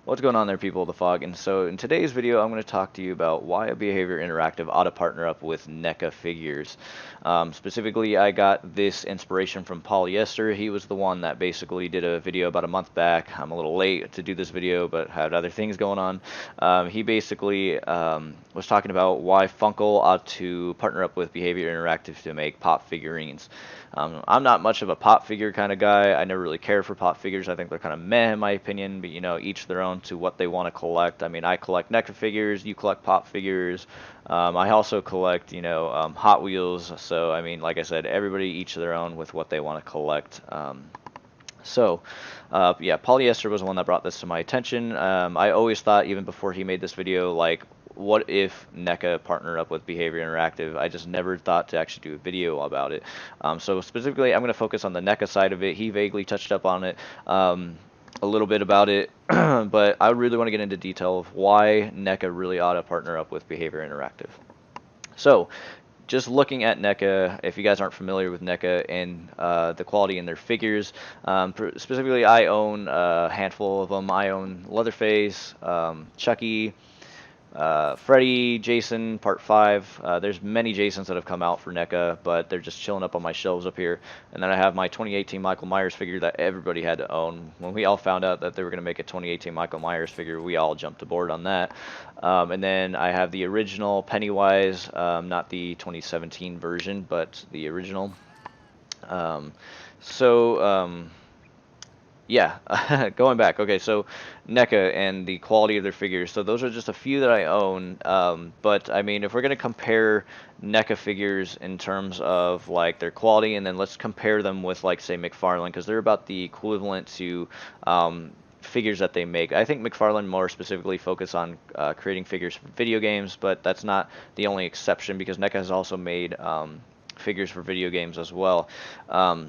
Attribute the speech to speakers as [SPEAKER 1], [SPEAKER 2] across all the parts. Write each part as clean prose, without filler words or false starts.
[SPEAKER 1] What's going on there, people of the fog? And so in today's video, I'm going to talk to you about why a Behavior Interactive ought to partner up with NECA figures. Specifically, I got this inspiration from Paulie Esther. He was the one that basically did a video about a month back. I'm a little late to do this video, but had other things going on. He basically was talking about why Funko ought to partner up with Behavior Interactive to make pop figurines. I'm not much of a pop figure kind of guy. I never really care for pop figures. I think they're kind of meh in my opinion, but each their own to what they want to collect. I mean, I collect NECA figures, you collect pop figures. I also collect, Hot Wheels. So, I mean, like I said, everybody each their own with what they want to collect. Yeah, Paulie Esther was the one that brought this to my attention. I always thought, even before he made this video, like, what if NECA partnered up with Behavior Interactive? I just never thought to actually do a video about it. So specifically, I'm going to focus on the NECA side of it. He vaguely touched up on it, a little bit about it, but I really want to get into detail of why NECA really ought to partner up with Behavior Interactive. So, just looking at NECA, if you guys aren't familiar with NECA and the quality in their figures, specifically I own a handful of them. I own Leatherface, Chucky, Freddy, Jason, Part 5. There's many Jasons that have come out for NECA, but they're just chilling up on my shelves up here. And then I have my 2018 Michael Myers figure that everybody had to own. When we all found out that they were going to make a 2018 Michael Myers figure, we all jumped aboard on that. And then I have the original Pennywise, not the 2017 version, but the original. Yeah, going back. Okay, so NECA and the quality of their figures. So those are just a few that I own. But I mean, if we're gonna compare NECA figures in terms of like their quality, and then let's compare them with like say McFarlane, because they're about the equivalent to figures that they make. I think McFarlane more specifically focus on creating figures for video games, but that's not the only exception because NECA has also made figures for video games as well. Yeah,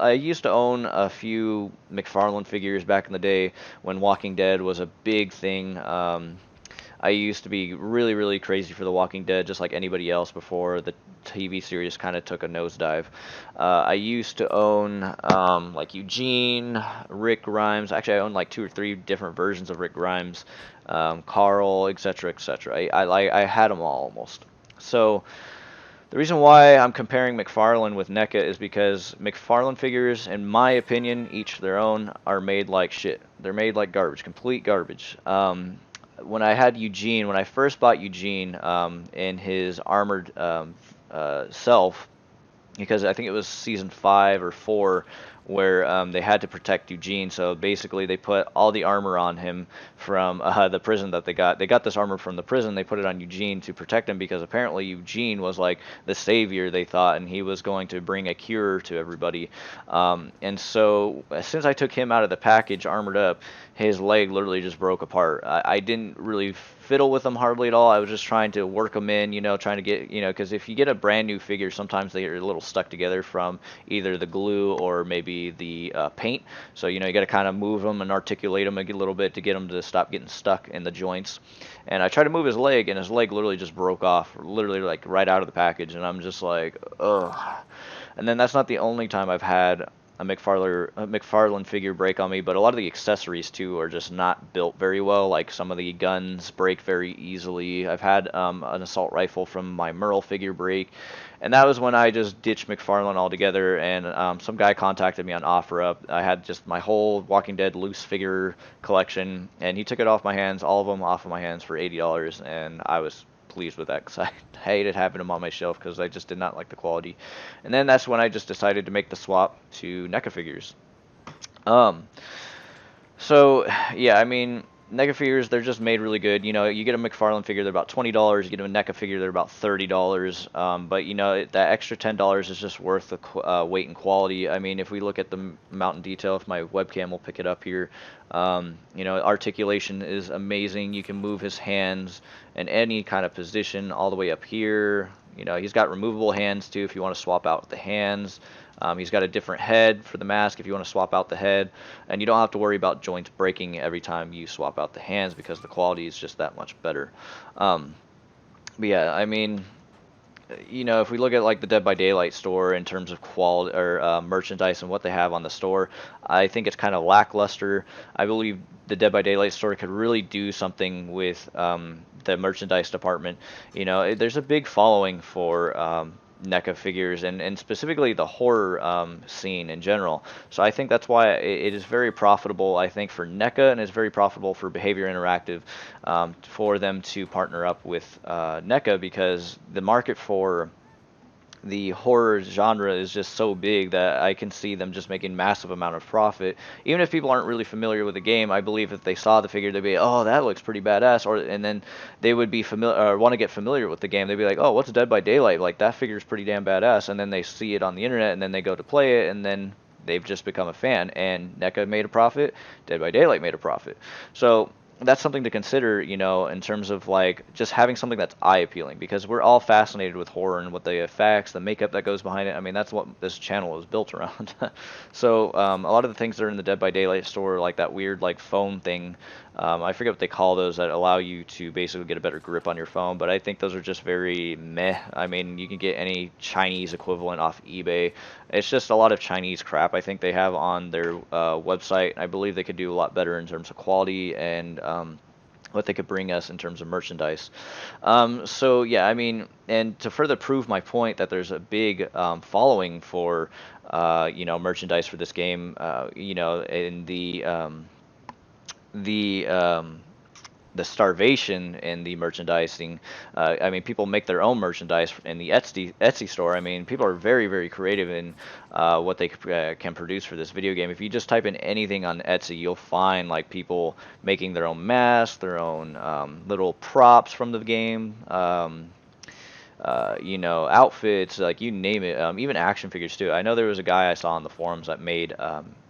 [SPEAKER 1] I used to own a few McFarlane figures back in the day when Walking Dead was a big thing. I used to be really, really crazy for The Walking Dead, just like anybody else before the TV series kind of took a nosedive. I used to own like Eugene, Rick Grimes. Actually, I own like 2 or 3 different versions of Rick Grimes, Carl, etc., etc. I had them all almost. So. The reason why I'm comparing McFarlane with NECA is because McFarlane figures, in my opinion, each their own, are made like shit. They're made like garbage, complete garbage. When I had Eugene, when I first bought Eugene in his armored self, because I think it was season 5 or 4 where they had to protect Eugene. So basically they put all the armor on him from the prison that they got. They got this armor from the prison. They put it on Eugene to protect him because apparently Eugene was like the savior, they thought, and he was going to bring a cure to everybody. And so since I took him out of the package armored up, his leg literally just broke apart. I didn't really fiddle with them hardly at all. I was just trying to work them in, trying to get, because if you get a brand new figure, sometimes they are a little stuck together from either the glue or maybe the paint. So, you got to kind of move them and articulate them a little bit to get them to stop getting stuck in the joints. And I tried to move his leg, and his leg literally just broke off, literally like right out of the package. And I'm just like, ugh. And then that's not the only time I've had a McFarlane figure break on me, but a lot of the accessories too are just not built very well. Like some of the guns break very easily. I've had an assault rifle from my Merle figure break, and that was when I just ditched McFarlane altogether. And some guy contacted me on OfferUp. I had just my whole Walking Dead loose figure collection, and he took it off my hands, all of them off of my hands for $80, and I was pleased with that because I hated having them on my shelf because I just did not like the quality. And then that's when I just decided to make the swap to NECA figures. So yeah, I mean, NECA figures, they're just made really good. You get a McFarlane figure, they're about $20. You get a NECA figure, they're about $30. But that extra $10 is just worth the weight and quality. I mean, if we look at the amount in detail, if my webcam will pick it up here, articulation is amazing. You can move his hands in any kind of position all the way up here. He's got removable hands too if you want to swap out the hands. He's got a different head for the mask if you want to swap out the head, and you don't have to worry about joints breaking every time you swap out the hands because the quality is just that much better. But yeah, I mean, you know, if we look at like the Dead by Daylight store in terms of quality or merchandise and what they have on the store, I think it's kind of lackluster. I believe the Dead by Daylight store could really do something with the merchandise department. You know, there's a big following for NECA figures and specifically the horror scene in general. So I think that's why it is very profitable, I think, for NECA, and it's very profitable for Behavior Interactive for them to partner up with NECA, because the market for the horror genre is just so big that I can see them just making massive amount of profit. Even if people aren't really familiar with the game, I believe if they saw the figure, they'd be, oh, that looks pretty badass, or and then they would be familiar or want to get familiar with the game. They'd be like, oh, what's Dead by Daylight? Like that figure's pretty damn badass, and then they see it on the internet, and then they go to play it, and then they've just become a fan. And NECA made a profit, Dead by Daylight made a profit. So that's something to consider, you know, in terms of like just having something that's eye appealing, because we're all fascinated with horror and what the effects, the makeup that goes behind it. I mean, that's what this channel is built around. So a lot of the things that are in the Dead by Daylight store, like that weird like phone thing, I forget what they call those, that allow you to basically get a better grip on your phone, but I think those are just very meh. I mean, you can get any Chinese equivalent off eBay. It's just a lot of Chinese crap I think they have on their website. I believe they could do a lot better in terms of quality and what they could bring us in terms of merchandise. So yeah, I mean, and to further prove my point that there's a big following for you know, merchandise for this game, you know, in the the starvation in the merchandising. I mean, people make their own merchandise in the Etsy store. I mean, people are very, very creative in what they can produce for this video game. If you just type in anything on Etsy, you'll find like people making their own masks, their own little props from the game. You know, outfits, like you name it, even action figures too. I know there was a guy I saw on the forums that made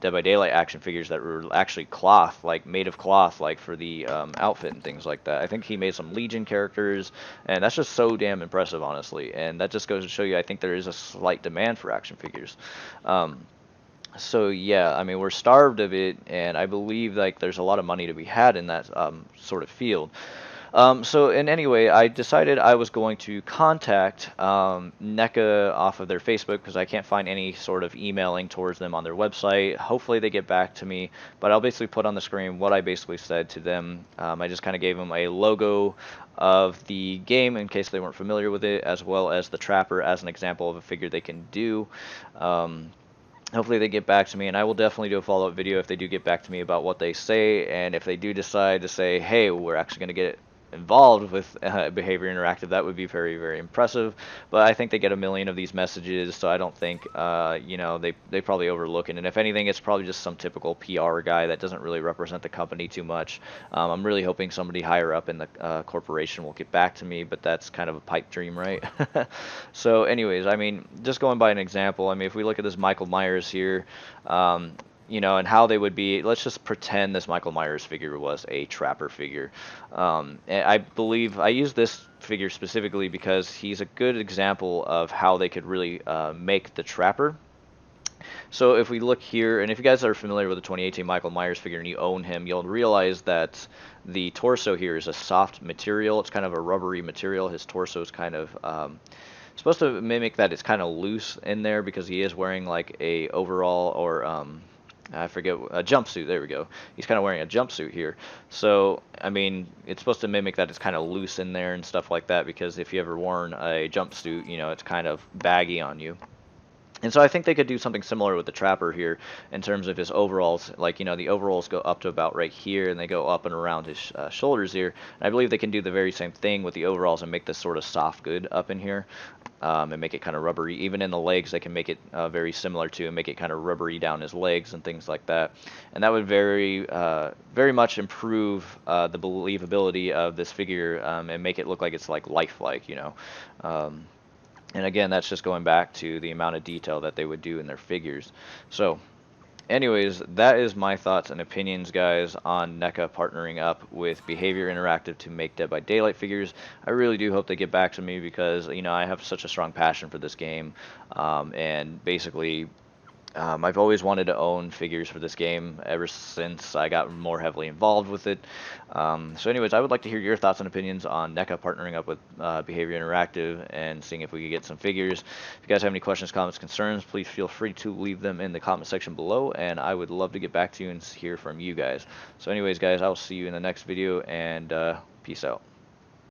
[SPEAKER 1] Dead by Daylight action figures that were actually cloth, like made of cloth, like for the outfit and things like that. I think he made some Legion characters, and that's just so damn impressive, honestly. And that just goes to show you, I think there is a slight demand for action figures. So yeah, I mean, we're starved of it, and I believe like there's a lot of money to be had in that sort of field. So in any way, I decided I was going to contact NECA off of their Facebook, because I can't find any sort of emailing towards them on their website. Hopefully they get back to me, but I'll basically put on the screen what I basically said to them. I just kind of gave them a logo of the game in case they weren't familiar with it, as well as the Trapper as an example of a figure they can do. Hopefully they get back to me, and I will definitely do a follow-up video if they do get back to me about what they say, and if they do decide to say, hey, we're actually going to get involved with Behavior Interactive, that would be very, very impressive. But I think they get a million of these messages, so I don't think, you know, they probably overlook it. And if anything, it's probably just some typical PR guy that doesn't really represent the company too much. I'm really hoping somebody higher up in the corporation will get back to me, but that's kind of a pipe dream, right? So anyways, I mean, just going by an example, I mean, if we look at this Michael Myers here, you know, and how they would be, let's just pretend this Michael Myers figure was a Trapper figure. And I believe I use this figure specifically because he's a good example of how they could really make the Trapper. So if we look here, and if you guys are familiar with the 2018 Michael Myers figure and you own him, you'll realize that the torso here is a soft material. It's kind of a rubbery material. His torso is kind of supposed to mimic that it's kind of loose in there, because he is wearing like a overall, or I forget, a jumpsuit. There we go. He's kind of wearing a jumpsuit here. So, I mean, it's supposed to mimic that it's kind of loose in there and stuff like that, because if you ever worn a jumpsuit, you know, it's kind of baggy on you. And so I think they could do something similar with the Trapper here in terms of his overalls. Like, you know, the overalls go up to about right here, and they go up and around his shoulders here. And I believe they can do the very same thing with the overalls and make this sort of soft good up in here, and make it kind of rubbery. Even in the legs, they can make it very similar to, and make it kind of rubbery down his legs and things like that. And that would very much improve the believability of this figure, and make it look like it's like lifelike, you know. And again, that's just going back to the amount of detail that they would do in their figures. So, anyways, that is my thoughts and opinions, guys, on NECA partnering up with Behavior Interactive to make Dead by Daylight figures. I really do hope they get back to me, because, you know, I have such a strong passion for this game, and basically I've always wanted to own figures for this game ever since I got more heavily involved with it. So anyways, I would like to hear your thoughts and opinions on NECA partnering up with Behavior Interactive and seeing if we could get some figures. If you guys have any questions, comments, concerns, please feel free to leave them in the comment section below, and I would love to get back to you and hear from you guys. So anyways, guys, I'll see you in the next video, and peace out.